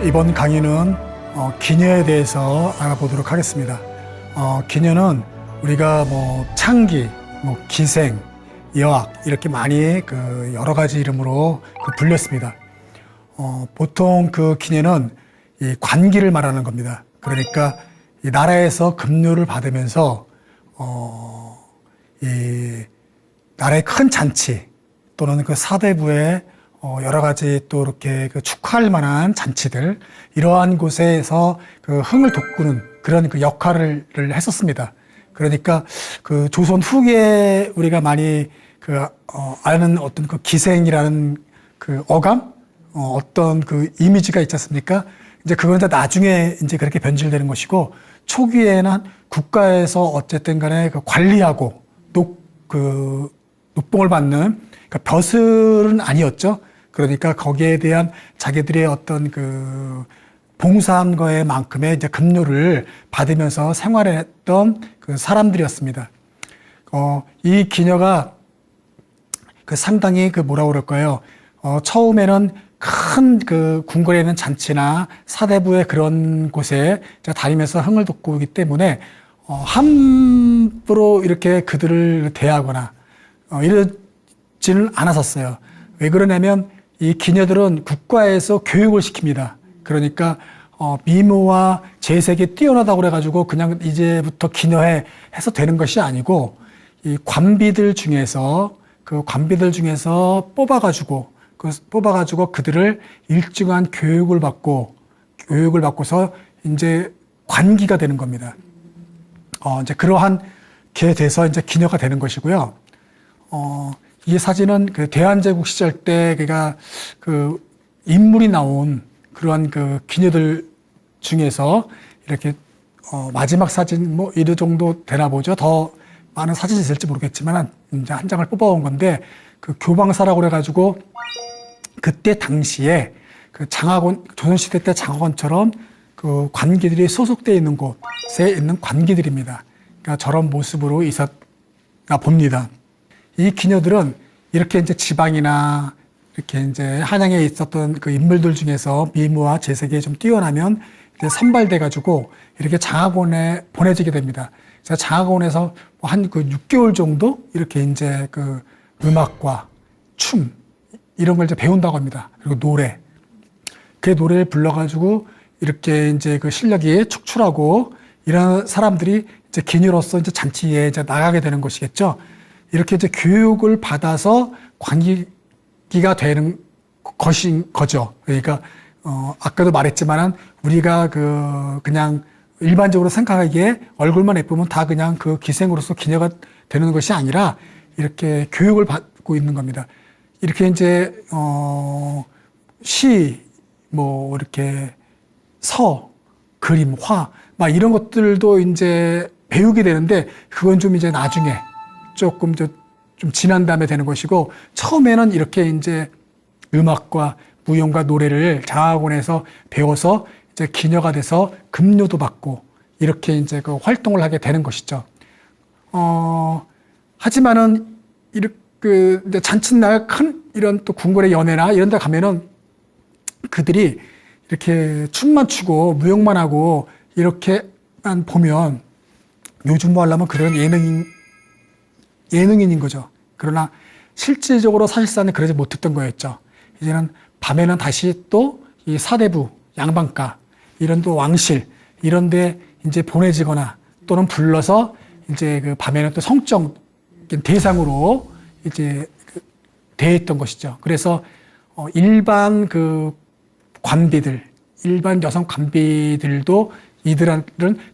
이번 강의는 기녀에 대해서 알아보도록 하겠습니다. 기녀는 우리가 창기, 기생, 여학 이렇게 많이 여러 가지 이름으로 불렸습니다. 보통 기녀는 이 관기를 말하는 겁니다. 그러니까 이 나라에서 급료를 받으면서 이 나라의 큰 잔치 또는 사대부의 여러 가지 또 이렇게 축하할 만한 잔치들, 이러한 곳에서 흥을 돋구는 그런 역할을 했었습니다. 그러니까 조선 후기에 우리가 많이 아는 어떤 기생이라는 어감, 어떤 이미지가 있지 않습니까? 이제 그건 다 나중에 이제 그렇게 변질되는 것이고, 초기에는 국가에서 어쨌든 간에 관리하고 녹봉을 받는 벼슬은 아니었죠. 그러니까 거기에 대한 자기들의 어떤 봉사한 거에 만큼의 이제 급료를 받으면서 생활했던 사람들이었습니다. 이 기녀가 상당히 뭐라고 그럴까요? 처음에는 큰 궁궐에 있는 잔치나 사대부의 그런 곳에 다니면서 흥을 돋구기 때문에 함부로 이렇게 그들을 대하거나 이러지는 않았었어요. 왜 그러냐면 이 기녀들은 국가에서 교육을 시킵니다. 그러니까 미모와 재색이 뛰어나다고 그래가지고 그냥 이제부터 기녀해 해서 되는 것이 아니고, 이 관비들 중에서 뽑아가지고 그들을 일정한 교육을 받고서 이제 관기가 되는 겁니다. 이제 그러한 게 돼서 이제 기녀가 되는 것이고요. 이 사진은 대한제국 시절 때 인물이 나온 그러한 기녀들 중에서 이렇게 마지막 사진 이런 정도 되나 보죠. 더 많은 사진이 있을지 모르겠지만 이제 한 장을 뽑아온 건데, 교방사라고 그래가지고 그때 당시에 장학원, 조선시대 때 장학원처럼 관기들이 소속되어 있는 곳에 있는 관기들입니다. 그러니까 저런 모습으로 있었나 봅니다. 이 기녀들은 이렇게 이제 지방이나 이렇게 이제 한양에 있었던 인물들 중에서 미모와 재색이 좀 뛰어나면 이제 선발돼가지고 이렇게 장학원에 보내지게 됩니다. 그래서 장학원에서 한 6개월 정도 이렇게 이제 음악과 춤 이런 걸 이제 배운다고 합니다. 그리고 노래. 그 노래를 불러가지고 이렇게 이제 실력이 축출하고 이런 사람들이 이제 기녀로서 이제 잔치에 이제 나가게 되는 것이겠죠. 이렇게 이제 교육을 받아서 관기가 되는 것인 거죠. 그러니까 아까도 말했지만은 우리가 그냥 일반적으로 생각하기에 얼굴만 예쁘면 다 그냥 기생으로서 기녀가 되는 것이 아니라 이렇게 교육을 받고 있는 겁니다. 이렇게 이제 시, 이렇게 서, 그림, 화, 이런 것들도 이제 배우게 되는데, 그건 좀 이제 나중에 조금 좀 지난 다음에 되는 것이고, 처음에는 이렇게 이제 음악과 무용과 노래를 장학원에서 배워서 이제 기녀가 돼서 급료도 받고 이렇게 이제 활동을 하게 되는 것이죠. 하지만은 이렇게 이제 잔칫날 큰 이런 또 궁궐의 연회나 이런 데 가면은 그들이 이렇게 춤만 추고 무용만 하고 이렇게만 보면 요즘 하려면 그런 예능인인 거죠. 그러나 실질적으로 사실상은 그러지 못했던 거였죠. 이제는 밤에는 다시 또 이 사대부, 양반가, 이런 또 왕실, 이런 데 이제 보내지거나 또는 불러서 이제 밤에는 또 성적 대상으로 이제 대했던 것이죠. 그래서 일반 관비들, 일반 여성 관비들도 이들은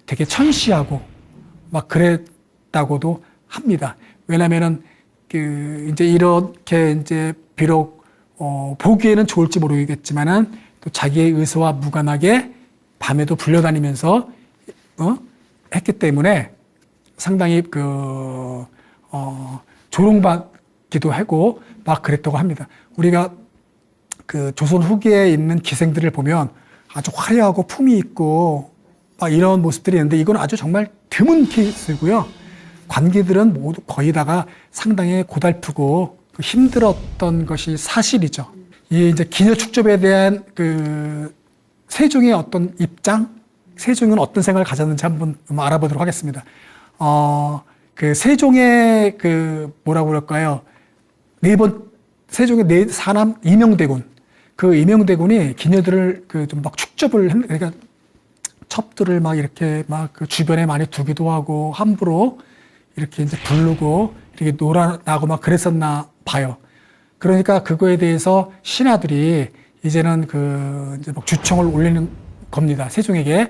되게 천시하고 그랬다고도 합니다. 왜냐면은 이제 이렇게 이제 비록 보기에는 좋을지 모르겠지만은 또 자기의 의사와 무관하게 밤에도 불려다니면서 했기 때문에 상당히 조롱받기도 하고 그랬다고 합니다. 우리가 조선 후기에 있는 기생들을 보면 아주 화려하고 품위 있고 이런 모습들이 있는데, 이건 아주 정말 드문 케이스고요. 관기들은 모두 거의 다가 상당히 고달프고 힘들었던 것이 사실이죠. 이 이제 기녀 축접에 대한 세종의 어떤 입장, 세종은 어떤 생각을 가졌는지 한번 알아보도록 하겠습니다. 그 세종의 그 뭐라고 그럴까요? 세종의 사남 이명대군. 그 이명대군이 기녀들을 그 좀 막 축접을 그러니까 첩들을 막 이렇게 막 그 주변에 많이 두기도 하고 함부로 이렇게 이제 부르고 이렇게 놀아나고 막 그랬었나 봐요. 그러니까 그거에 대해서 신하들이 이제는 그 이제 막 주청을 올리는 겁니다. 세종에게.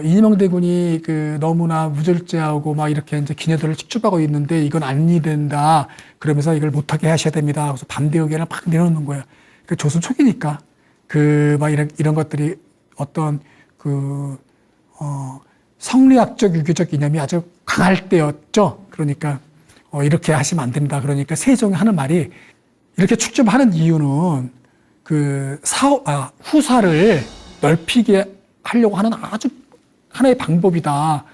이명대군이 그 너무나 무절제하고 막 이렇게 이제 기녀들을 축접하고 있는데 이건 아니 된다. 그러면서 이걸 못하게 하셔야 됩니다. 그래서 반대 의견을 막 내놓는 거예요. 그 조선 초기니까 그 막 이런 것들이 어떤 그 성리학적 유교적 이념이 아주 강할 때였죠. 그러니까 이렇게 하시면 안 된다. 그러니까 세종이 하는 말이 이렇게 축접하는 이유는 그 후사를 넓히게 하려고 하는 아주 하나의 방법이다.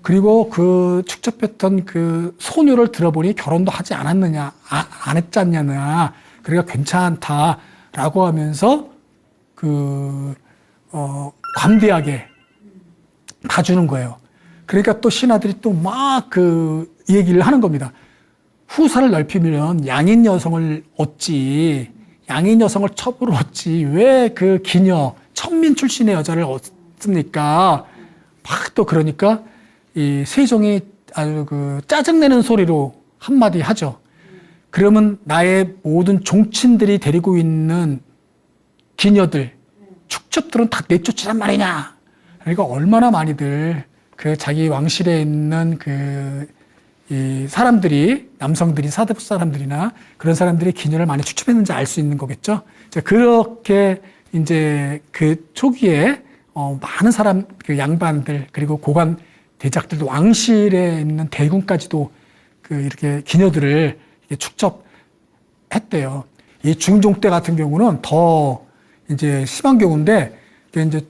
그리고 그 축접했던 그 소녀를 들어보니 결혼도 하지 않았느냐, 안 했지 않느냐. 그러니까 괜찮다라고 하면서 관대하게 봐주는 거예요. 그러니까 또 신하들이 또 막 그 얘기를 하는 겁니다. 후사를 넓히면 양인 여성을 얻지, 양인 여성을 첩으로 얻지, 왜 그 기녀, 천민 출신의 여자를 얻습니까? 막 또 그러니까 이 세종이 아주 그 짜증내는 소리로 한마디 하죠. 그러면 나의 모든 종친들이 데리고 있는 기녀들, 축첩들은 다 내쫓으란 말이냐. 그러니까 얼마나 많이들 그 자기 왕실에 있는 이 사람들이, 남성들이, 사대부 사람들이나 그런 사람들이 기녀를 많이 축첩했는지 알 수 있는 거겠죠. 그렇게 이제 그 초기에 많은 사람, 그 양반들, 그리고 고관 대작들도 왕실에 있는 대군까지도 이렇게 기녀들을 축접했대요. 이 중종 때 같은 경우는 더 이제 심한 경우인데, 이제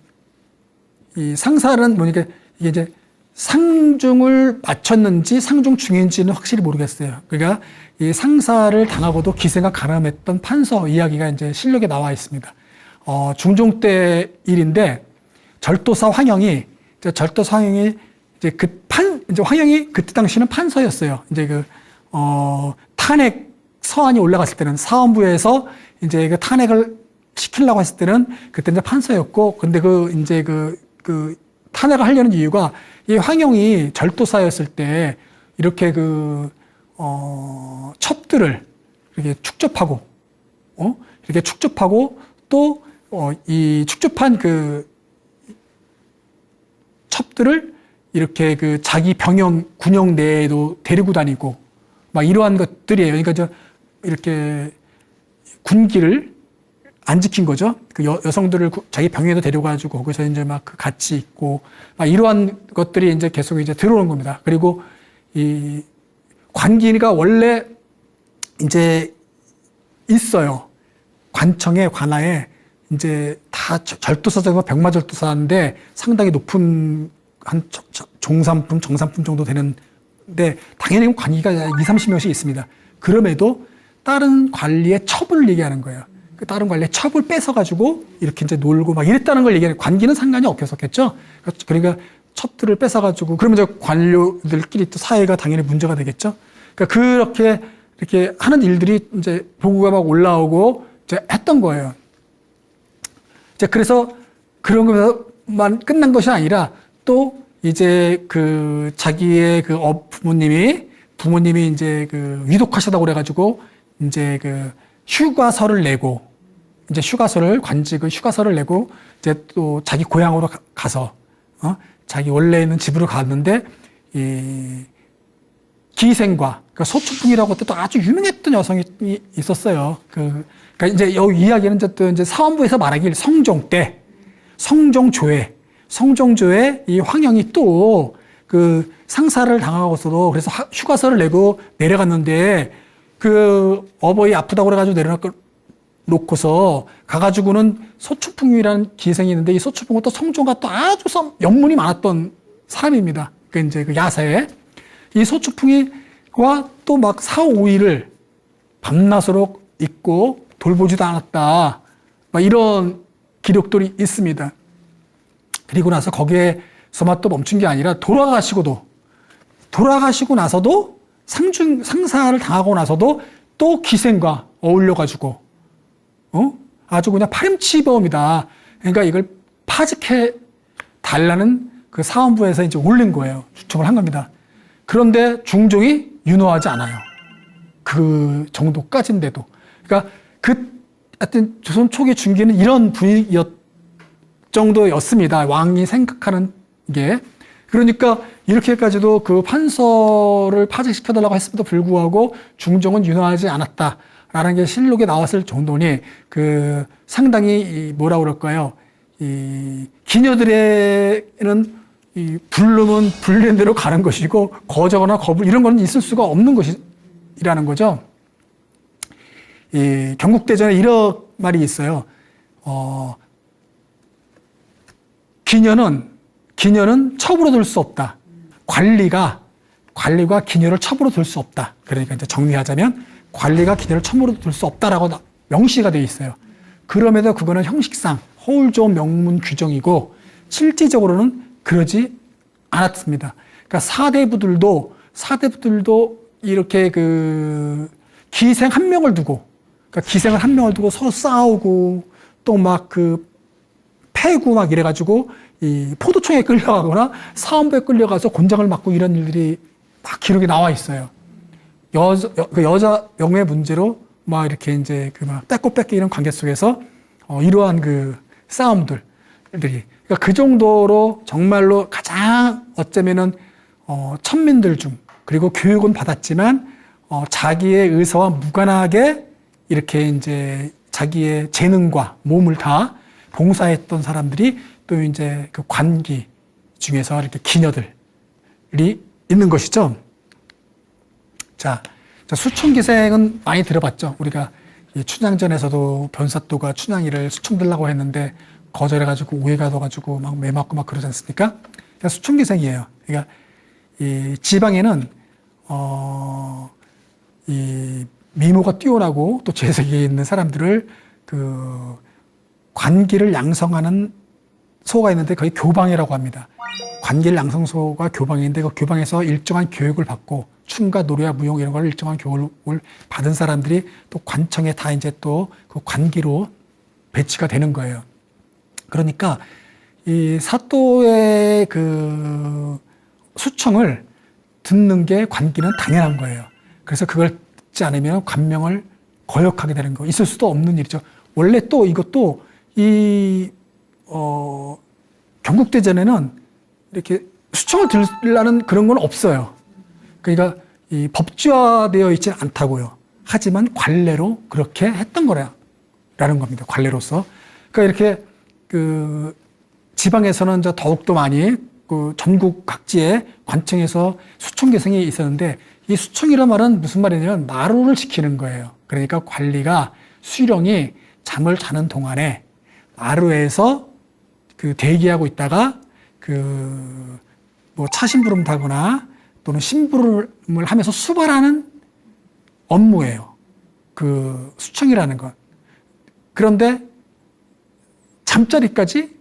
이 상살은 뭐니까 이게 이제 상중을 마쳤는지 상중 중인지는 확실히 모르겠어요. 그러니까 이 상살을 당하고도 기세가 가름했던 판서 이야기가 이제 실록에 나와 있습니다. 중종 때 일인데 절도사 황영이 이제 이제 황영이 그때 당시는 판서였어요. 이제 탄핵 서한이 올라갔을 때는 사헌부에서 이제 그 탄핵을 시키려고 했을 때는 그때 이제 판서였고, 근데 이제 탄핵을 하려는 이유가 이 황영이 절도사였을 때 이렇게 첩들을 이렇게 축접하고, 이렇게 축접하고 또 이 축접한 첩들을 이렇게 자기 군영 내에도 데리고 다니고 막 이러한 것들이에요. 그러니까 이렇게 군기를 안 지킨 거죠. 여성들을 자기 병에도 데려가지고 거기서 이제 막 같이 있고 막 이러한 것들이 이제 계속 이제 들어오는 겁니다. 그리고 이 관기가 원래 이제 있어요. 관청에 관하에 이제 다 절도사자가 병마절도사인데 상당히 높은 한 종삼품, 정삼품 정도 되는데 당연히 관기가 20-30명씩 있습니다. 그럼에도 다른 관리의 처분을 얘기하는 거예요. 그 다른 관리의 첩을 뺏어가지고 이렇게 이제 놀고 막 이랬다는 걸 얘기하는, 관기는 상관이 없었겠죠. 그러니까 첩들을 뺏어가지고 그러면 이제 관료들끼리 또 사회가 당연히 문제가 되겠죠. 그러니까 그렇게 이렇게 하는 일들이 이제 보고가 막 올라오고 이제 했던 거예요. 이제 그래서 그런 것만 끝난 것이 아니라 또 이제 자기의 부모님이 이제 위독하시다고 그래가지고 이제 휴가서를 내고, 이제 관직의 휴가서를 내고, 이제 또 자기 고향으로 가서, 자기 원래 있는 집으로 갔는데, 이 기생과, 소추풍이라고 그때 또 아주 유명했던 여성이 있었어요. 그러니까 이제 여기 이야기는 이제 사헌부에서 말하길 성종조에 이 황영이 또 상사를 당하고서도 그래서 휴가서를 내고 내려갔는데, 어버이 아프다고 그래가지고 내려놓고서 가가지고는 소추풍이라는 기생이 있는데, 이 소추풍은 또 성종과 또 아주 연문이 많았던 사람입니다. 이제 야사에. 이 소추풍이와 또 막 4-5일을 밤낮으로 있고 돌보지도 않았다. 막 이런 기록들이 있습니다. 그리고 나서 거기에서만 또 멈춘 게 아니라 돌아가시고 나서도 상사를 당하고 나서도 또 기생과 어울려가지고, 아주 그냥 파렴치범이다. 그러니까 이걸 파직해 달라는 그 사원부에서 이제 올린 거예요. 주청을 한 겁니다. 그런데 중종이 윤호하지 않아요. 그 정도까지인데도. 그러니까 하여튼 조선 초기 중기는 이런 분위기였 정도였습니다. 왕이 생각하는 게. 그러니까 이렇게까지도 그 판서를 파직시켜달라고 했음에도 불구하고 중종은 윤호하지 않았다라는 게 실록에 나왔을 정도니 그 상당히 뭐라 그럴까요? 이 기녀들에는 이 부르면 불리는 대로 가는 것이고 거저거나 거부 이런 거는 있을 수가 없는 것이라는 거죠. 이 경국대전에 이런 말이 있어요. 기녀는 첩으로 둘 수 없다. 관리가 기녀를 첩으로 둘 수 없다. 그러니까 이제 정리하자면 관리가 기녀를 첩으로 둘 수 없다라고 명시가 되어 있어요. 그럼에도 그거는 형식상 허울조 명문 규정이고 실질적으로는 그러지 않았습니다. 그러니까 사대부들도 이렇게 그 기생 한 명을 두고, 그러니까 기생을 한 명을 두고 서로 싸우고 또 막 그 패고 막 이래가지고 이 포도청에 끌려가거나 사원부에 끌려가서 곤장을 맞고 이런 일들이 막 기록이 나와 있어요. 여자 명예 문제로 막 이렇게 이제 그 막 뺏고 뺏기 이런 관계 속에서 이러한 그 싸움들이, 그러니까 그 정도로 정말로 가장 어쩌면은 천민들 중, 그리고 교육은 받았지만 자기의 의사와 무관하게 이렇게 이제 자기의 재능과 몸을 다 봉사했던 사람들이 또 이제 그 관기 중에서 이렇게 기녀들이 있는 것이죠. 자, 수청기생은 많이 들어봤죠. 우리가 이 춘향전에서도 변사또가 춘향이를 수청 들라고 했는데 거절해가지고 오해가 돼가지고 막 매맞고 막 그러지 않습니까? 그러니까 수청기생이에요. 그러니까 이 지방에는 이 미모가 뛰어나고 또 재색이 있는 사람들을 그 관기를 양성하는 소가 있는데 거의 교방이라고 합니다. 관기를 양성소가 교방인데 그 교방에서 일정한 교육을 받고 춤과 노래와 무용 이런 걸 일정한 교육을 받은 사람들이 또 관청에 다 이제 또 그 관기로 배치가 되는 거예요. 그러니까 이 사또의 그 수청을 듣는 게 관기는 당연한 거예요. 그래서 그걸 듣지 않으면 관명을 거역하게 되는 거, 있을 수도 없는 일이죠. 원래 또 이것도 경국대전에는 이렇게 수청을 들으려는 그런 건 없어요. 그러니까 이 법제화되어 있지는 않다고요. 하지만 관례로 그렇게 했던 거라는 겁니다. 관례로서. 그러니까 이렇게 그 지방에서는 더욱더 많이 그 전국 각지에 관청에서 수청계생이 있었는데, 이 수청이란 말은 무슨 말이냐면 마루를 지키는 거예요. 그러니까 관리가 수령이 잠을 자는 동안에 마루에서 그 대기하고 있다가 그 뭐 차심부름 타거나 또는 심부름을 하면서 수발하는 업무예요. 그 수청이라는 건. 그런데 잠자리까지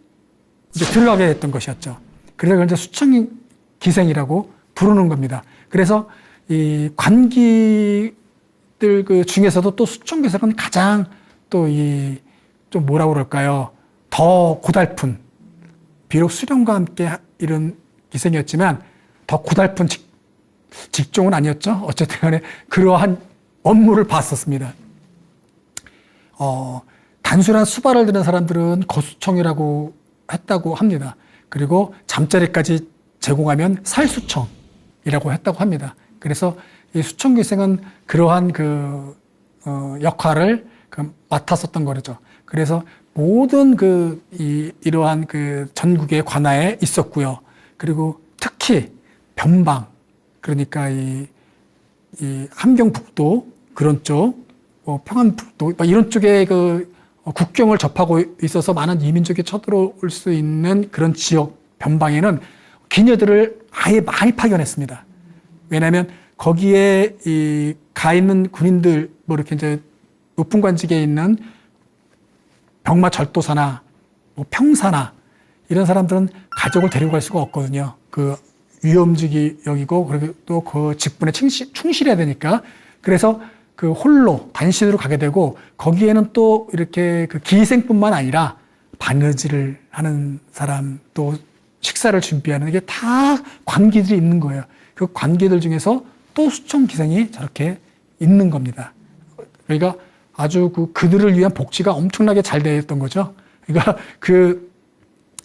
이제 들어가게 됐던 것이었죠. 그래서 이제 수청 기생이라고 부르는 겁니다. 그래서 이 관기들 그 중에서도 또 수청 기생은 가장 또 이 좀 뭐라고 그럴까요? 더 고달픈, 비록 수령과 함께 이런 기생이었지만 더 고달픈 직종은 아니었죠. 어쨌든 간에 그러한 업무를 봤었습니다. 단순한 수발을 드는 사람들은 거수청이라고 했다고 합니다. 그리고 잠자리까지 제공하면 살수청이라고 했다고 합니다. 그래서 이 수청기생은 그러한 그 역할을 맡았었던 거죠. 그래서 모든 이러한 그 전국의 관아에 있었고요. 그리고 특히 변방, 그러니까 이 함경북도 그런 쪽, 평안북도 이런 쪽에 그 국경을 접하고 있어서 많은 이민족이 쳐들어올 수 있는 그런 지역 변방에는 기녀들을 아예 많이 파견했습니다. 왜냐하면 거기에 가 있는 군인들, 뭐 이렇게 이제 높은 관직에 있는 병마절도사나 뭐 평사나 이런 사람들은 가족을 데리고 갈 수가 없거든요. 그 위험직이 여기고 그리고 또 그 직분에 충실해야 되니까. 그래서 그 홀로 단신으로 가게 되고 거기에는 또 이렇게 그 기생뿐만 아니라 바느질을 하는 사람 또 식사를 준비하는 이게 다 관기들이 있는 거예요. 그 관기들 중에서 또 수청 기생이 저렇게 있는 겁니다. 그러니까 아주 그들을 위한 복지가 엄청나게 잘 되어 있던 거죠. 그러니까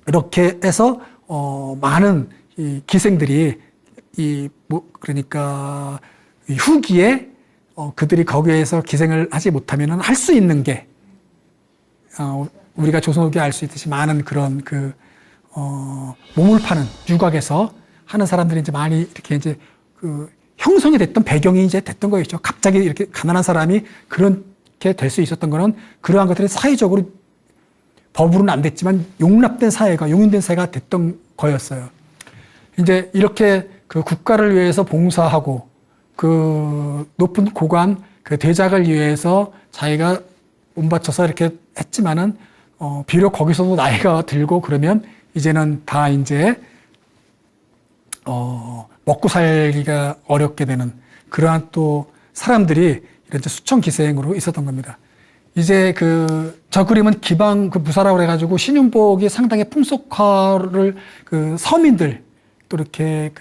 이렇게 해서 많은 이 기생들이 그러니까 이 후기에 그들이 거기에서 기생을 하지 못하면은 할 수 있는 게 우리가 조선 후기에 알 수 있듯이 많은 그런 몸을 파는 유곽에서 하는 사람들이 이제 많이 이렇게 이제 형성이 됐던 배경이 이제 됐던 거였죠. 갑자기 이렇게 가난한 사람이 그렇게 될 수 있었던 거는 그러한 것들이 사회적으로 법으로는 안 됐지만 용납된 사회가 용인된 사회가 됐던 거였어요. 이제 이렇게 그 국가를 위해서 봉사하고 그 높은 고관 그 대작을 위해서 자기가 온 바쳐서 이렇게 했지만은 비록 거기서도 나이가 들고 그러면 이제는 다 이제 먹고 살기가 어렵게 되는 그러한 또 사람들이 이런 수청 기생으로 있었던 겁니다. 이제 저 그림은 기방 부사라고 해가지고 신윤복이 상당히 풍속화를 서민들 또 이렇게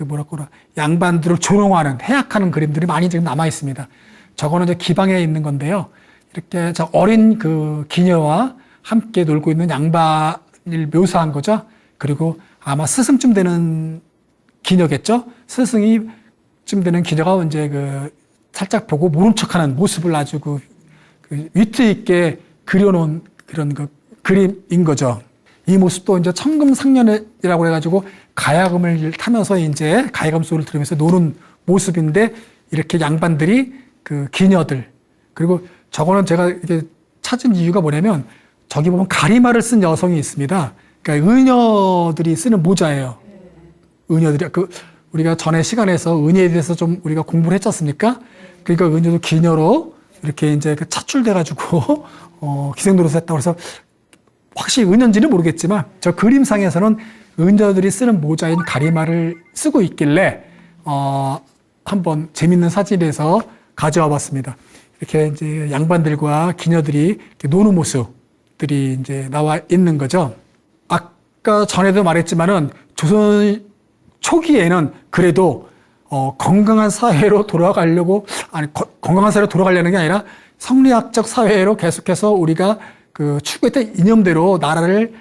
양반들을 조롱하는 해악하는 그림들이 많이 지금 남아 있습니다. 저거는 이제 기방에 있는 건데요. 이렇게 저 어린 기녀와 함께 놀고 있는 양반을 묘사한 거죠. 그리고 아마 스승쯤 되는 기녀겠죠. 스승이쯤 되는 기녀가 이제 살짝 보고 모른 척하는 모습을 아주 위트 있게 그려놓은 그런 그림인 거죠. 이 모습도 이제 청금상년이라고 해가지고 가야금을 타면서 이제 가야금 소리를 들으면서 노는 모습인데 이렇게 양반들이 기녀들 그리고 저거는 제가 이렇게 찾은 이유가 뭐냐면 저기 보면 가리마를 쓴 여성이 있습니다. 그러니까 의녀들이 쓰는 모자예요. 의녀들이 우리가 전에 시간에서 은혜에 대해서 좀 우리가 공부를 했지 않습니까? 그러니까 의녀도 기녀로 이렇게 이제 차출돼가지고 기생 노릇을 했다고 해서 확실히 은연지는 모르겠지만 저 그림상에서는 은녀들이 쓰는 모자인 가리마를 쓰고 있길래 한번 재밌는 사진에서 가져와 봤습니다. 이렇게 이제 양반들과 기녀들이 이렇게 노는 모습들이 이제 나와 있는 거죠. 아까 전에도 말했지만은 조선 초기에는 그래도 건강한 사회로 돌아가려고 건강한 사회로 돌아가려는 게 아니라 성리학적 사회로 계속해서 우리가 추구했던 이념대로 나라를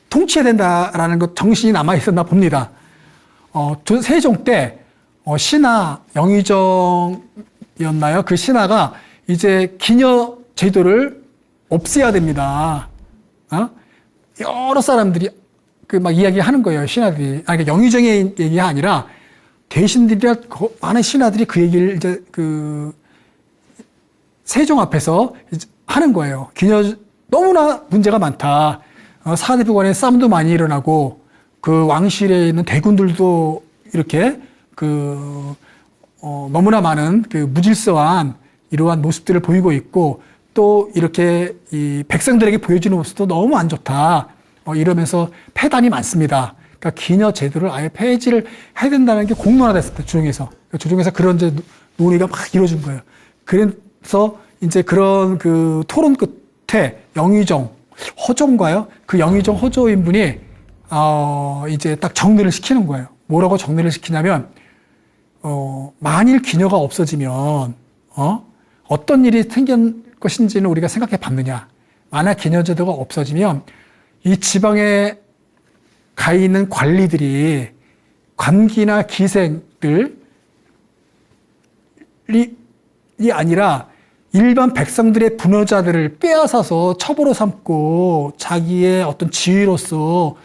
통치해야 된다라는 것 정신이 남아 있었나 봅니다. 세종 때 신하 영의정이었나요? 그 신하가 이제 기녀 제도를 없애야 됩니다. 여러 사람들이 막 이야기하는 거예요. 신하들이 그러니까 영의정의 얘기가 아니라 대신들이라 많은 신하들이 그 얘기를 이제 세종 앞에서 이제 하는 거예요. 기녀 너무나 문제가 많다. 사대부 간에 싸움도 많이 일어나고 왕실에 있는 대군들도 이렇게 너무나 많은 무질서한 이러한 모습들을 보이고 있고 또 이렇게 이 백성들에게 보여주는 모습도 너무 안 좋다. 이러면서 폐단이 많습니다. 그러니까 기녀 제도를 아예 폐지를 해야 된다는 게 공론화됐을 때 조정에서 그런 이제 논의가 막 이루어진 거예요. 그래서 이제 그런 토론 끝에 영의정 허조인가요? 그 영의정 허조인 분이 이제 딱 정리를 시키는 거예요. 뭐라고 정리를 시키냐면 만일 기녀가 없어지면 어떤 일이 생길 것인지는 우리가 생각해 봤느냐. 만약 기녀 제도가 없어지면 이 지방에 가 있는 관리들이 관기나 기생들이 아니라 일반 백성들의 분여자들을 빼앗아서 첩으로 삼고 자기의 어떤 지위로서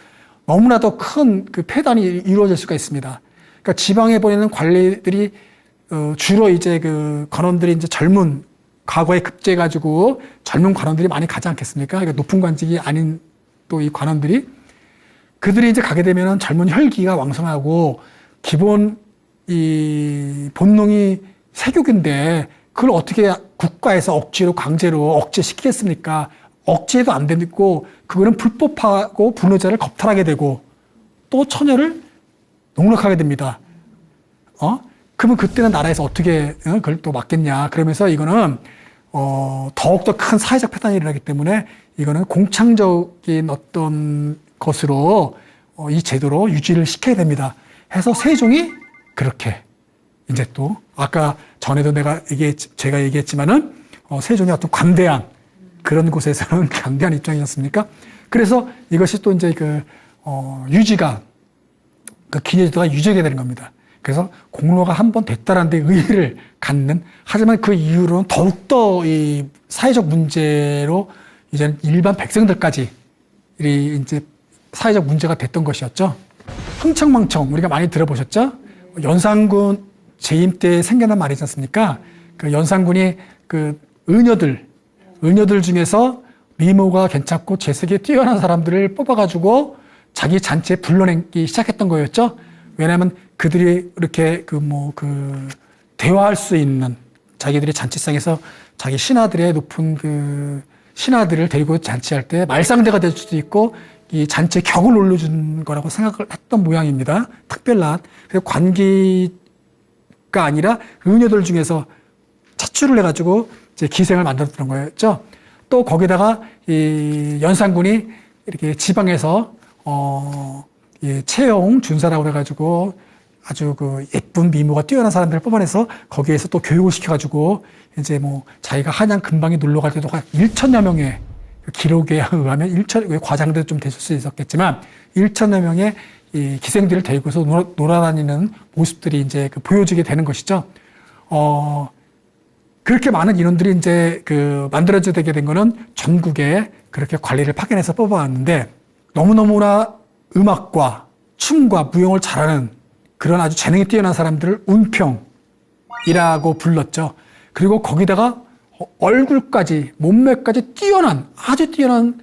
너무나도 큰 폐단이 이루어질 수가 있습니다. 그러니까 지방에 보내는 관리들이 주로 이제 관원들이 이제 젊은 과거에 급제해가지고 젊은 관원들이 많이 가지 않겠습니까? 그러니까 높은 관직이 아닌 또 이 관원들이 그들이 이제 가게 되면은 젊은 혈기가 왕성하고 기본 이 본능이 세교인데 그걸 어떻게 국가에서 억지로 강제로 억제시키겠습니까? 억제도 안 되고 그거는 불법하고 불효자를 겁탈하게 되고 또 처녀를 농락하게 됩니다. 그러면 그때는 나라에서 어떻게 그걸 또 막겠냐. 그러면서 이거는 더욱더 큰 사회적 폐단이 일어나기 때문에 이거는 공창적인 어떤 것으로 이 제도로 유지를 시켜야 됩니다. 해서 세종이 그렇게 이제 또 아까 전에도 제가 얘기했지만은 세종이 어떤 관대한 그런 곳에서는 강대한 입장이었습니까? 그래서 이것이 또 이제 유지가 기내제도가 유지가 되는 겁니다. 그래서 공로가 한 번 됐다라는 데 의의를 갖는, 하지만 그 이후로는 더욱더 이 사회적 문제로 이제 일반 백성들까지 이제 사회적 문제가 됐던 것이었죠. 흥청망청 우리가 많이 들어보셨죠? 연산군 재임 때 생겨난 말이지 않습니까? 그 연산군이 그 의녀들 중에서 미모가 괜찮고 재색이 뛰어난 사람들을 뽑아가지고 자기 잔치에 불러내기 시작했던 거였죠. 왜냐하면 그들이 이렇게 대화할 수 있는, 자기들이 잔치상에서 자기 신하들의 높은 신하들을 데리고 잔치할 때 말상대가 될 수도 있고 이 잔치에 격을 올려준 거라고 생각을 했던 모양입니다. 특별한. 그래서 관기가 아니라 의녀들 중에서 차출을 해가지고 이제 기생을 만들었던 거였죠. 또 거기다가 이 연산군이 이렇게 지방에서 채용 준사라고 해가지고 아주 예쁜 미모가 뛰어난 사람들을 뽑아내서 거기에서 또 교육을 시켜가지고 이제 자기가 한양 근방에 놀러 갈 때도 한 1천여 명의 기록에 의하면 과장도 좀 됐을 수 있었겠지만 1천여 명의 이 기생들을 데리고서 놀아다니는 모습들이 이제 보여지게 되는 것이죠. 그렇게 많은 인원들이 이제 만들어지게 된 거는 전국에 그렇게 관리를 파견해서 뽑아왔는데 너무너무나 음악과 춤과 무용을 잘하는 그런 아주 재능이 뛰어난 사람들을 운평이라고 불렀죠. 그리고 거기다가 얼굴까지 몸매까지 아주 뛰어난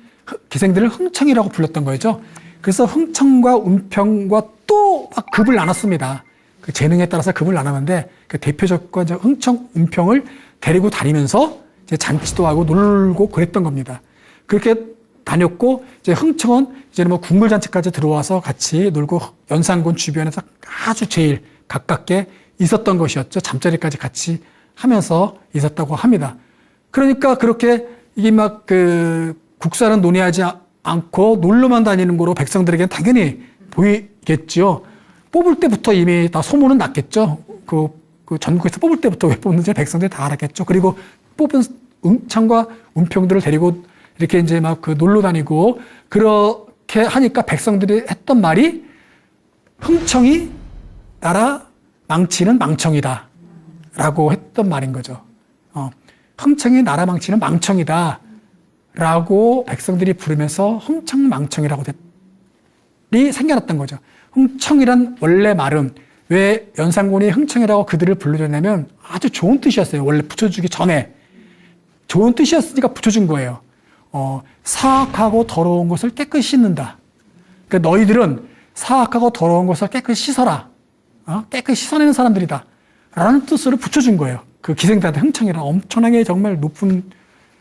기생들을 흥청이라고 불렀던 거죠. 그래서 흥청과 운평과 또 막 급을 나눴습니다. 그 재능에 따라서 급을 나눴는데 그 대표적과 흥청, 운평을 데리고 다니면서 이제 잔치도 하고 놀고 그랬던 겁니다. 그렇게 다녔고 이제 흥청은 이제는 궁궐잔치까지 들어와서 같이 놀고 연산군 주변에서 아주 제일 가깝게 있었던 것이었죠. 잠자리까지 같이 하면서 있었다고 합니다. 그러니까 그렇게 이게 국사는 논의하지 않고 놀러만 다니는 거로 백성들에게는 당연히 보이겠죠. 뽑을 때부터 이미 다 소문은 났겠죠. 전국에서 뽑을 때부터 왜 뽑는지 백성들이 다 알았겠죠. 그리고 뽑은 흥청과 운평들을 데리고 이렇게 이제 놀러 다니고 그렇게 하니까 백성들이 했던 말이 흥청이 나라 망치는 망청이다 라고 했던 말인 거죠. 흥청이 나라 망치는 망청이다 라고 백성들이 부르면서 흥청망청이라고 생겨났던 거죠. 흥청이란 원래 말은 왜 연산군이 흥청이라고 그들을 불러줬냐면 아주 좋은 뜻이었어요. 원래 붙여주기 전에 좋은 뜻이었으니까 붙여준 거예요. 사악하고 더러운 것을 깨끗이 씻는다. 그러니까 너희들은 사악하고 더러운 것을 깨끗이 씻어라. 깨끗이 씻어내는 사람들이다. 라는 뜻으로 붙여준 거예요. 그 기생들한테 흥청이라 엄청나게 정말 높은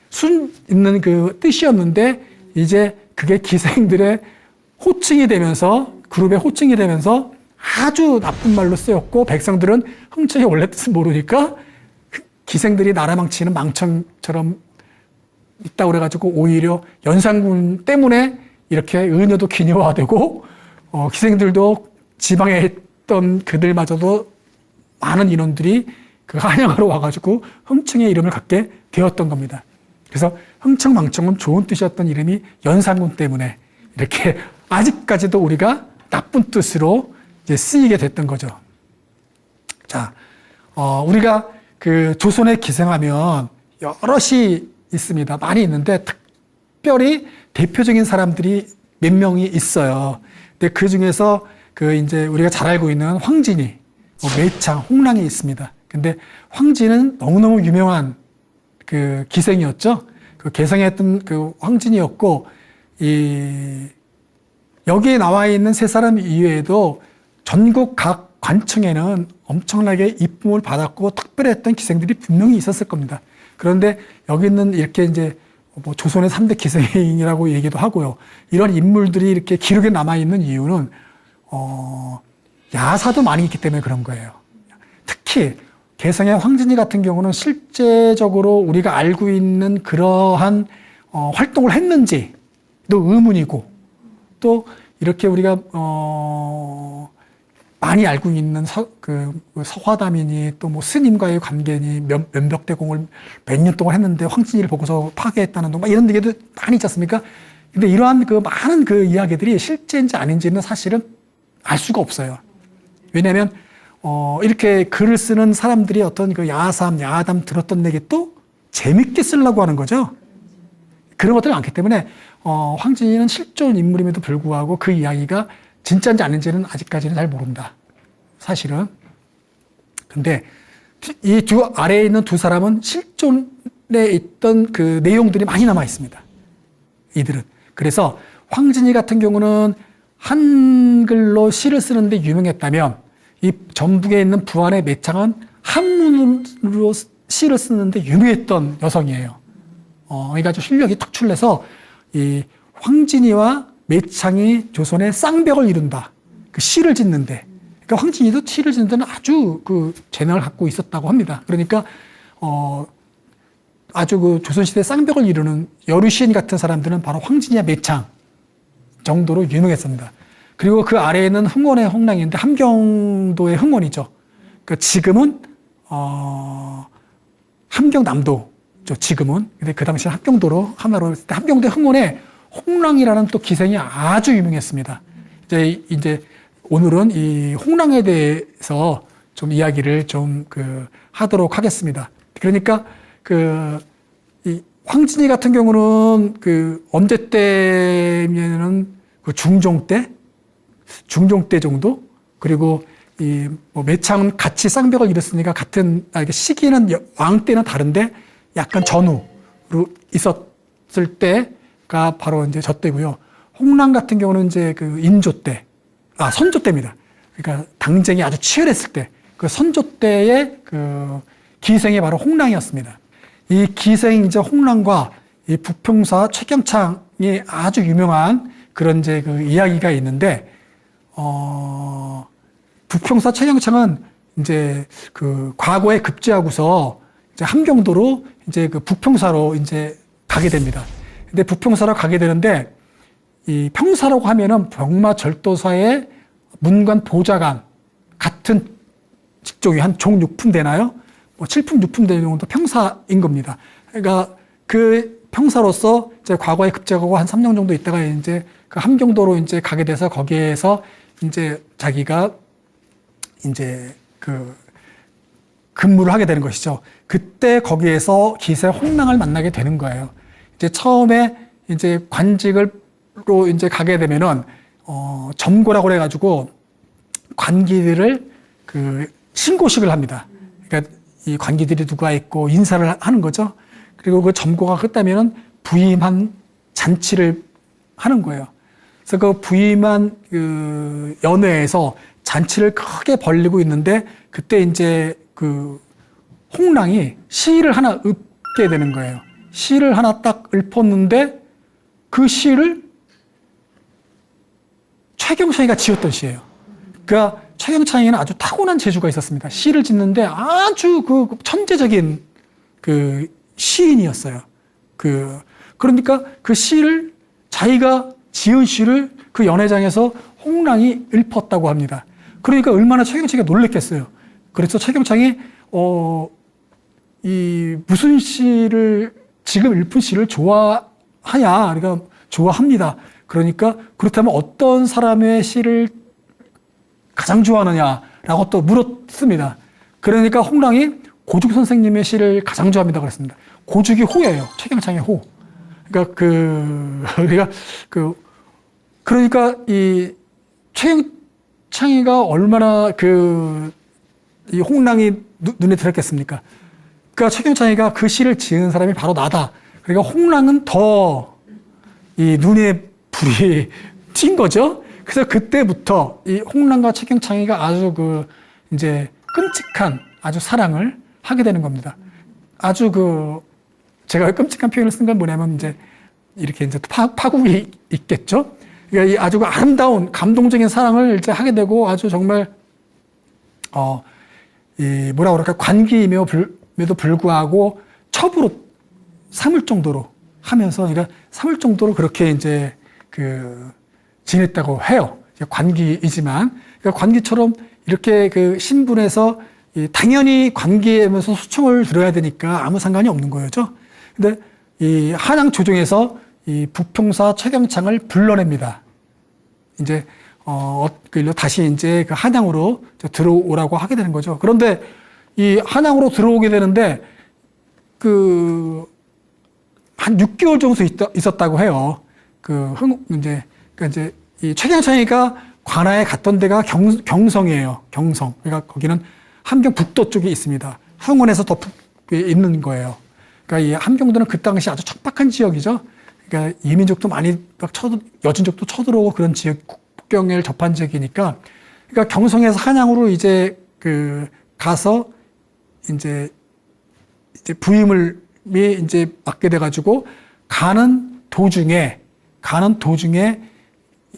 순 있는 그 뜻이었는데 이제 그게 기생들의 호칭이 되면서 그룹의 호칭이 되면서 아주 나쁜 말로 쓰였고 백성들은 흥청의 원래 뜻을 모르니까 기생들이 나라 망치는 망청처럼 있다고 그래가지고 오히려 연산군 때문에 이렇게 의녀도 기녀화되고 기생들도 지방에 있던 그들마저도 많은 인원들이 그 한양으로 와가지고 흥청의 이름을 갖게 되었던 겁니다. 그래서 흥청망청은 좋은 뜻이었던 이름이 연산군 때문에 이렇게 아직까지도 우리가 나쁜 뜻으로 이제 쓰이게 됐던 거죠. 자, 우리가 조선에 기생하면 여럿이 있습니다. 많이 있는데 특별히 대표적인 사람들이 몇 명이 있어요. 근데 그 중에서 이제 우리가 잘 알고 있는 황진이, 매창, 홍랑이 있습니다. 근데 황진은 너무너무 유명한 기생이었죠. 개성했던 황진이었고, 여기에 나와 있는 세 사람 이외에도 전국 각 관청에는 엄청나게 이쁨을 받았고 특별했던 기생들이 분명히 있었을 겁니다. 그런데 여기는 이렇게 이제 뭐 조선의 3대 기생이라고 얘기도 하고요. 이런 인물들이 이렇게 기록에 남아있는 이유는, 야사도 많이 있기 때문에 그런 거예요. 특히 개성의 황진이 같은 경우는 실제적으로 우리가 알고 있는 그러한 활동을 했는지도 의문이고, 또 이렇게 우리가 많이 알고 있는 서화담이니 또 뭐 스님과의 관계니 면벽대공을 몇 년 동안 했는데 황진이를 보고서 파괴했다는 등 이런 얘기도 많이 있지 않습니까? 근데 이러한 그 많은 그 이야기들이 실제인지 아닌지는 사실은 알 수가 없어요. 왜냐하면 이렇게 글을 쓰는 사람들이 어떤 그 야삼, 야담 들었던 얘기 또 재밌게 쓰려고 하는 거죠. 그런 것들이 많기 때문에 황진이는 실존 인물임에도 불구하고 그 이야기가 진짜인지 아닌지는 아직까지는 잘 모른다. 사실은. 근데 이 두 아래에 있는 두 사람은 실존에 있던 그 내용들이 많이 남아 있습니다. 이들은. 그래서 황진이 같은 경우는 한글로 시를 쓰는데 유명했다면 이 전북에 있는 부안의 매창은 한문으로 시를 쓰는데 유명했던 여성이에요. 그러니까 좀 실력이 특출해서 이 황진이와 매창이 조선의 쌍벽을 이룬다. 그 시를 짓는데. 그러니까 황진이도 시를 짓는 데는 아주 그 재능을 갖고 있었다고 합니다. 그러니까, 아주 그 조선시대 쌍벽을 이루는 여류시인 같은 사람들은 바로 황진이와 매창 정도로 유명했습니다. 그리고 그 아래에는 흥원의 홍랑인데 함경도의 흥원이죠. 그러니까 지금은, 함경남도죠. 지금은. 근데 그 당시 함경도로 하나로 했을 때 함경도의 흥원에 홍랑이라는 또 기생이 아주 유명했습니다. 이제 오늘은 이 홍랑에 대해서 좀 이야기를 좀 하도록 하겠습니다. 그러니까 이 황진이 같은 경우는 언제 때면은 중종 때 정도? 그리고 뭐 매창은 같이 쌍벽을 이뤘으니까 같은, 시기는 왕 때는 다른데 약간 전후로 있었을 때가 바로 이제 저 때고요. 홍랑 같은 경우는 이제 인조 때, 선조 때입니다. 그러니까 당쟁이 아주 치열했을 때, 그 선조 때의 기생이 바로 홍랑이었습니다. 이 기생 이제 홍랑과 이 부평사 최경창이 아주 유명한 그런 이제 이야기가 있는데, 부평사 최경창은 이제 과거에 급제하고서 이제 함경도로 이제 부평사로 이제 가게 됩니다. 근데 부평사로 가게 되는데, 이 평사라고 하면은 병마절도사의 문관 보좌관 같은 직종이 한 종 6품 되나요? 뭐 7품, 6품 되는 정도 평사인 겁니다. 그러니까 그 평사로서 이제 과거에 급제하고 한 3년 정도 있다가 이제 함경도로 이제 가게 돼서 거기에서 이제 자기가 이제 근무를 하게 되는 것이죠. 그때 거기에서 기세 홍랑을 만나게 되는 거예요. 이제 처음에 이제 관직으로 이제 가게 되면은, 점고라고 그래가지고 관기들을 신고식을 합니다. 그러니까 이 관기들이 누가 있고 인사를 하는 거죠. 그리고 그 점고가 끝나면은 부임한 잔치를 하는 거예요. 그래서 그 부임한 연회에서 잔치를 크게 벌리고 있는데 그때 이제 홍랑이 시를 하나 읊게 되는 거예요. 시를 하나 딱 읊었는데 그 시를 최경창이가 지었던 시예요. 그러니까 최경창이는 아주 타고난 재주가 있었습니다. 시를 짓는데 아주 천재적인 시인이었어요. 그러니까 그 시를 자기가 지은 시를 그 연회장에서 홍랑이 읊었다고 합니다. 그러니까 얼마나 최경창이가 놀랬겠어요. 그래서 최경창이 이 무슨 시를 지금 읊은 시를 좋아하냐? 그러니까 좋아합니다. 그러니까 그렇다면 어떤 사람의 시를 가장 좋아하느냐라고 또 물었습니다. 그러니까 홍랑이 고죽 선생님의 시를 가장 좋아합니다. 그랬습니다. 고죽이 호예요. 최경창의 호. 그러니까 그러니까 이 최경창이가 얼마나 이 홍랑이 눈에 들었겠습니까? 그러니까 최경창이가 그 시를 지은 사람이 바로 나다. 그러니까 홍랑은 더 이 눈에 불이 튄 거죠. 그래서 그때부터 이 홍랑과 최경창이가 아주 이제 끔찍한 아주 사랑을 하게 되는 겁니다. 아주 제가 끔찍한 표현을 쓴 건 뭐냐면 이제 이렇게 이제 파국이 있겠죠. 그러니까 이 아주 아름다운 감동적인 사랑을 이제 하게 되고 아주 정말 이 뭐라 그럴까 관기임에도 불구하고 첩으로 삼을 정도로 하면서 그러니까 삼을 정도로 그렇게 이제 그 지냈다고 해요. 관기이지만 그러니까 관기처럼 이렇게 그 신분에서 당연히 관기하면서 소청을 들어야 되니까 아무 상관이 없는 거였죠. 근데 이 한양 조정에서 이 부평사 최경창을 불러냅니다. 이제 다시 이제 그 한양으로 들어오라고 하게 되는 거죠. 그런데 이 한양으로 들어오게 되는데 한 6개월 정도 있었다고 해요. 그러니까 이제 이 최경창이가 관아에 갔던 데가 경성이에요. 경성. 그러니까 거기는 함경 북도 쪽에 있습니다. 흥원에서 더 북에 있는 거예요. 그러니까 이 함경도는 그 당시 아주 척박한 지역이죠. 그러니까 이민족도 많이 여진족도 쳐들어오고 그런 지역, 국경을 접한 지역이니까, 그러니까 경성에서 한양으로 이제 가서 이제 부임을 이제 맡게 돼가지고 가는 도중에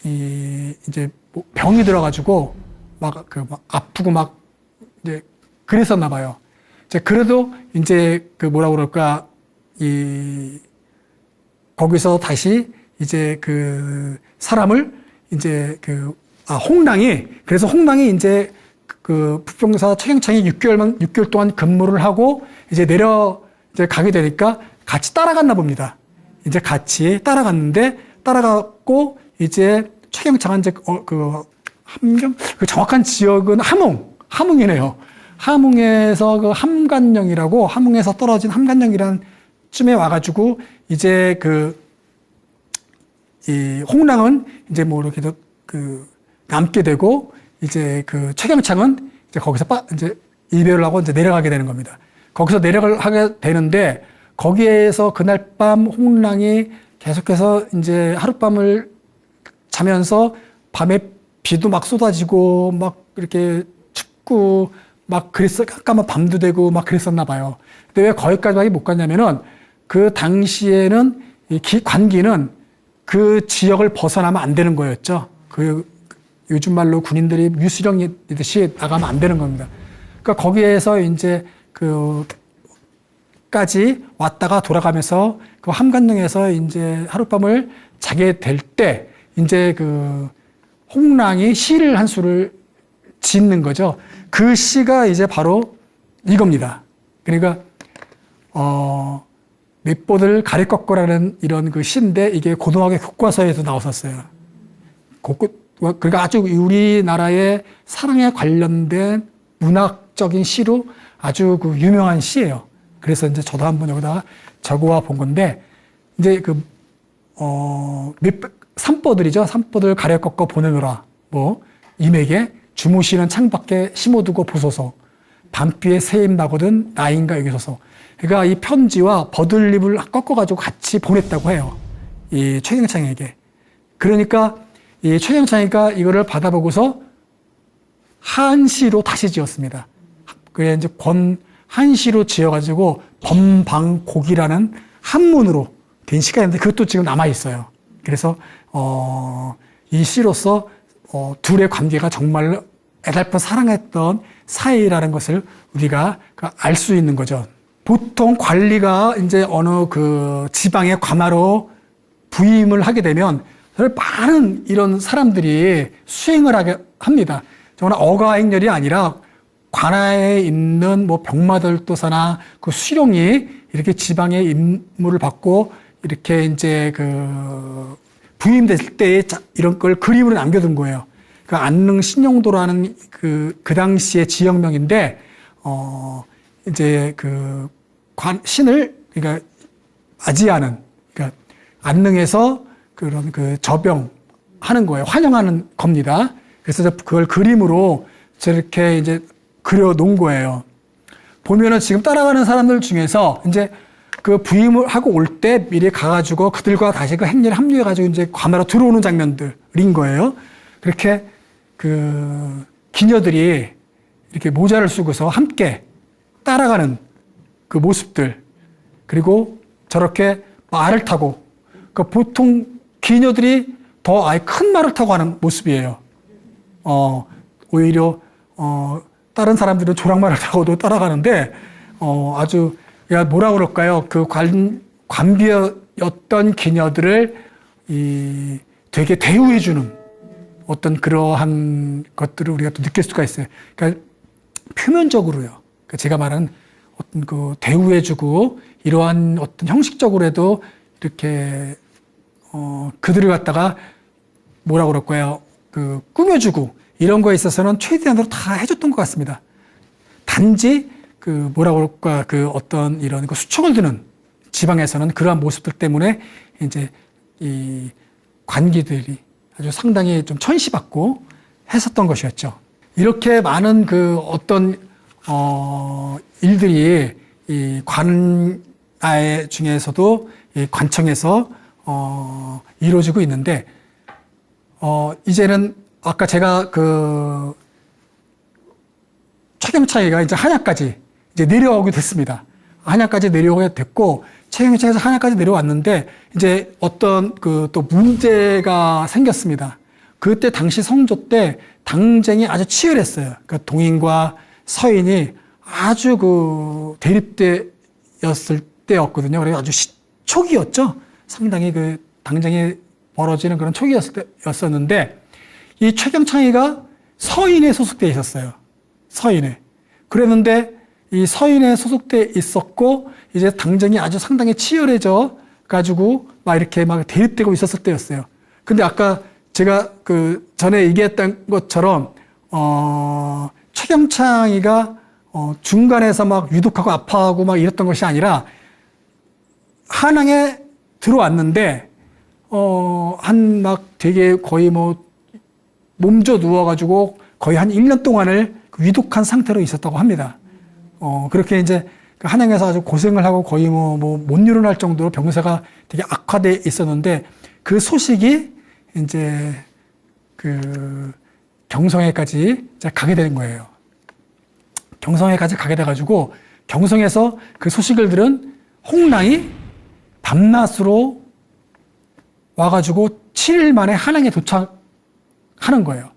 이제 병이 들어가지고 막 아프고 막 이제 그랬었나 봐요. 이제 그래도 이제 뭐라 그럴까 거기서 다시 이제 사람을 이제 그래서 홍랑이 이제 부평사 최경창이 6개월 동안 근무를 하고 이제 이제 가게 되니까 같이 따라갔나 봅니다. 이제 같이 따라갔고 이제 최경창은 이제 함경 정확한 지역은 함흥이네요. 함흥에서 함간령이라고 함흥에서 떨어진 함간령이라는 쯤에 와가지고 이제 이 홍랑은 이제 뭐 이렇게 남게 되고 이제 최경창은 이제 거기서 이제 이별을 하고 이제 내려가게 되는 겁니다. 거기서 내려가게 되는데 거기에서 그날 밤 홍랑이 계속해서 이제 하룻밤을 자면서 밤에 비도 막 쏟아지고 막 이렇게 춥고 막 깜깜한 밤도 되고 막 그랬었나 봐요. 근데 왜 거기까지 못 갔냐면은 그 당시에는 관기는 그 지역을 벗어나면 안 되는 거였죠. 요즘 말로 군인들이 유수령이듯이 나가면 안 되는 겁니다. 그러니까 거기에서 이제 까지 왔다가 돌아가면서 함간령에서 이제 하룻밤을 자게 될 때 이제 홍랑이 시를 한 수를 짓는 거죠. 그 시가 이제 바로 이겁니다. 그러니까 밑보들 가래꺾고라는 이런 시인데 이게 고등학교 교과서에도 나왔었어요. 그러니까 아주 우리나라의 사랑에 관련된 문학적인 시로 아주 유명한 시예요. 그래서 이제 저도 한번 여기다가 적어와 본 건데 이제 산보들이죠. 산보들 가래 꺾어 보내노라. 임에게 주무시는 창밖에 심어두고 보소서. 밤비에 새임 나거든 나인가 여기소서. 그러니까 이 편지와 버들잎을 꺾어가지고 같이 보냈다고 해요. 이 최경창에게. 그러니까 이 최경창이가 이거를 받아보고서 한시로 다시 지었습니다. 그래 이제 한시로 지어가지고 범방곡이라는 한문으로 된 시가 있는데 그것도 지금 남아 있어요. 그래서 이 시로서 둘의 관계가 정말 애달픈 사랑했던 사이라는 것을 우리가 알 수 있는 거죠. 보통 관리가 이제 어느 지방의 관아로 부임을 하게 되면 많은 이런 사람들이 수행을 하게 합니다. 정말 어가행렬이 아니라 관아에 있는 병마들도사나 수령이 이렇게 지방의 임무를 받고 이렇게 이제 부임됐을 때 이런 걸 그림으로 남겨둔 거예요. 안릉 신용도라는 그 당시의 지역명인데 이제 신을 그러니까 맞이하는 그러니까 안릉에서 그런 저병하는 거예요. 환영하는 겁니다. 그래서 그걸 그림으로 저렇게 이제 그려 놓은 거예요. 보면은 지금 따라가는 사람들 중에서 이제 부임을 하고 올 때 미리 가가지고 그들과 다시 행렬에 합류해가지고 이제 관아로 들어오는 장면들인 거예요. 그렇게 기녀들이 이렇게 모자를 쓰고서 함께 따라가는 모습들, 그리고 저렇게 말을 타고, 그 보통 기녀들이 더 아예 큰 말을 타고 하는 모습이에요. 오히려 다른 사람들은 조랑말을 타고도 따라가는데 아주 뭐라 그럴까요? 그 관비였던 기녀들을 되게 대우해주는 어떤 그러한 것들을 우리가 또 느낄 수가 있어요. 그러니까 표면적으로요. 그러니까 제가 말하는 어떤 그 대우해주고 이러한 어떤 형식적으로도 이렇게 그들을 갖다가 뭐라 그럴까요? 그 꾸며주고 이런 거에 있어서는 최대한으로 다 해줬던 것 같습니다. 단지 그 뭐라 그럴까 그 어떤 이런 그 수척을 드는 지방에서는 그러한 모습들 때문에 이제 이 관기들이 아주 상당히 좀 천시받고 했었던 것이었죠. 이렇게 많은 그 어떤 일들이 이 관아의 중에서도 이 관청에서 이루어지고 있는데 이제는 아까 제가 그 최경창이가 이제 한양까지 이제 내려오게 됐습니다. 한양까지 내려오게 됐고 최경창에서 한양까지 내려왔는데 이제 어떤 그 또 문제가 생겼습니다. 그때 당시 성조 때 당쟁이 아주 치열했어요. 그 동인과 서인이 아주 그 대립되었을 때였거든요. 그래서 아주 초기였죠. 상당히 그 당쟁이 벌어지는 그런 초기였었는데 이 최경창이가 서인에 소속되어 있었어요. 서인에. 그랬는데 이 서인에 소속되어 있었고 이제 당쟁이 아주 상당히 치열해져 가지고 막 이렇게 막 대립되고 있었을 때였어요. 근데 아까 제가 그 전에 얘기했던 것처럼 최경창이가 중간에서 막 유독하고 아파하고 막 이랬던 것이 아니라 한양에 들어왔는데 한 막 되게 거의 뭐 몸져 누워가지고 거의 한 1년 동안을 위독한 상태로 있었다고 합니다. 그렇게 이제 한양에서 아주 고생을 하고 거의 못 일어날 정도로 병세가 되게 악화돼 있었는데 그 소식이 이제 그 경성에까지 가게 된 거예요. 경성에까지 가게 돼가지고 경성에서 그 소식을 들은 홍랑이 밤낮으로 와가지고 7일 만에 한양에 도착하는 거예요.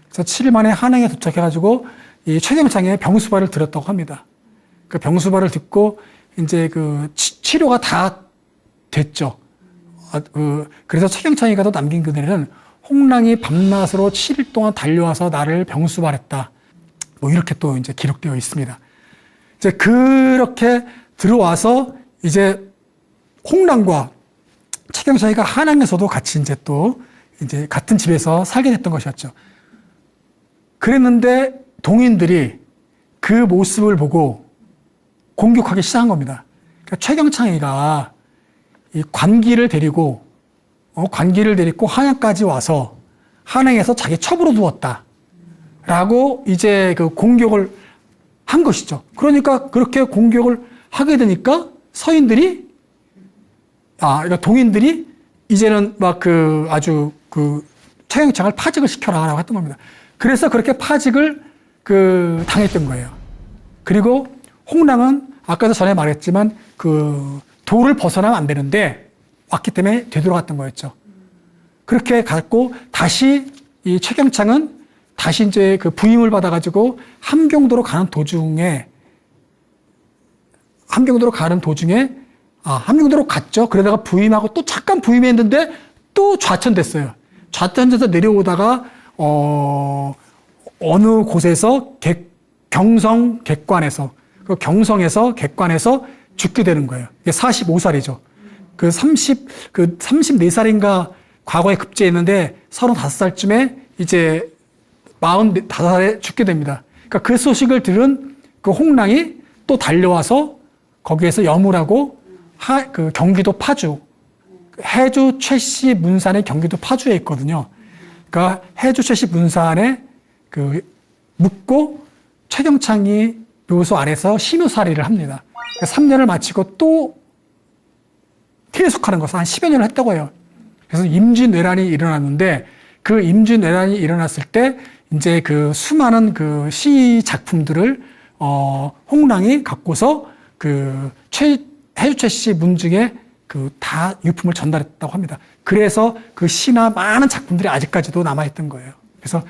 그래서 7일 만에 한양에 도착해가지고 이 최경창의 병수발을 들었다고 합니다. 그 병수발을 듣고 이제 그 치료가 다 됐죠. 그래서 최경창이가 또 남긴 그대로는 홍랑이 밤낮으로 7일 동안 달려와서 나를 병수발했다. 뭐 이렇게 또 이제 기록되어 있습니다. 이제 그렇게 들어와서 이제 홍랑과 최경창이가 한양에서도 같이 이제 또 이제 같은 집에서 살게 됐던 것이었죠. 그랬는데 동인들이 그 모습을 보고 공격하기 시작한 겁니다. 그러니까 최경창이가 이 관기를 데리고 한양까지 와서 한양에서 자기 첩으로 두었다라고 이제 그 공격을 한 것이죠. 그러니까 그렇게 공격을 하게 되니까 서인들이 그러니까 동인들이 이제는 막 그 아주 그 최경창을 파직을 시켜라라고 했던 겁니다. 그래서 그렇게 파직을 그 당했던 거예요. 그리고 홍랑은 아까도 전에 말했지만 그 도를 벗어나면 안 되는데 왔기 때문에 되돌아갔던 거였죠. 그렇게 갔고 다시 이 최경창은 다시 이제 그 부임을 받아가지고 함경도로 가는 도중에 함경도로 갔죠. 그러다가 부임하고 또 잠깐 부임했는데 또 좌천됐어요. 좌천돼서 내려오다가 어느 곳에서 경성 객관에서 그 경성에서 객관에서 죽게 되는 거예요. 이게 45살이죠. 그 34살인가 과거에 급제했는데 35살쯤에 이제 45살에 죽게 됩니다. 그러니까 그 소식을 들은 그 홍랑이 또 달려와서 거기에서 염을 하고 그 경기도 파주, 해주 최씨 문산의 경기도 파주에 있거든요. 그러니까 해주 최씨 문산에 그 묻고 최경창이 묘소 아래서 심효살이를 합니다. 그러니까 3년을 마치고 또 퇴속하는 것을 한 10여 년을 했다고 해요. 그래서 임진왜란이 일어났는데 그 임진왜란이 일어났을 때 이제 그 수많은 그 시 작품들을 홍랑이 갖고서 그 해주채 씨 문중에 그 다 유품을 전달했다고 합니다. 그래서 그 시나 많은 작품들이 아직까지도 남아있던 거예요. 그래서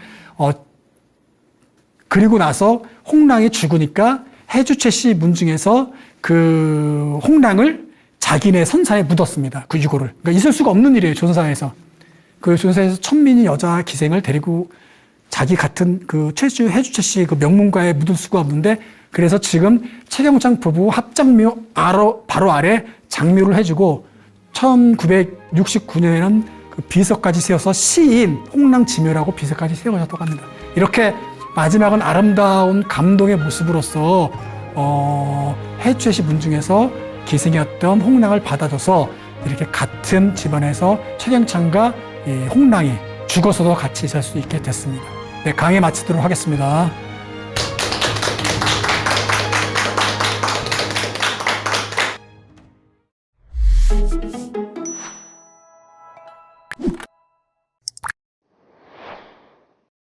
그리고 나서 홍랑이 죽으니까 해주채 씨 문중에서 그 홍랑을 자기네 선사에 묻었습니다. 그 유골을. 그러니까 있을 수가 없는 일이에요, 조선사에서. 그 조선사에서 천민이 여자 기생을 데리고 자기 같은 그 해주채 씨 그 명문가에 묻을 수가 없는데, 그래서 지금 최경창 부부 합장묘 바로 아래 장묘를 해주고 1969년에는 그 비서까지 세워서 시인 홍랑지묘라고 비서까지 세워졌다고 합니다. 이렇게 마지막은 아름다운 감동의 모습으로서 해주채 씨 문중에서 기생이었던 홍랑을 받아줘서 이렇게 같은 집안에서 최경창과 이 홍랑이 죽어서도 같이 있을 수 있게 됐습니다. 네, 강의 마치도록 하겠습니다.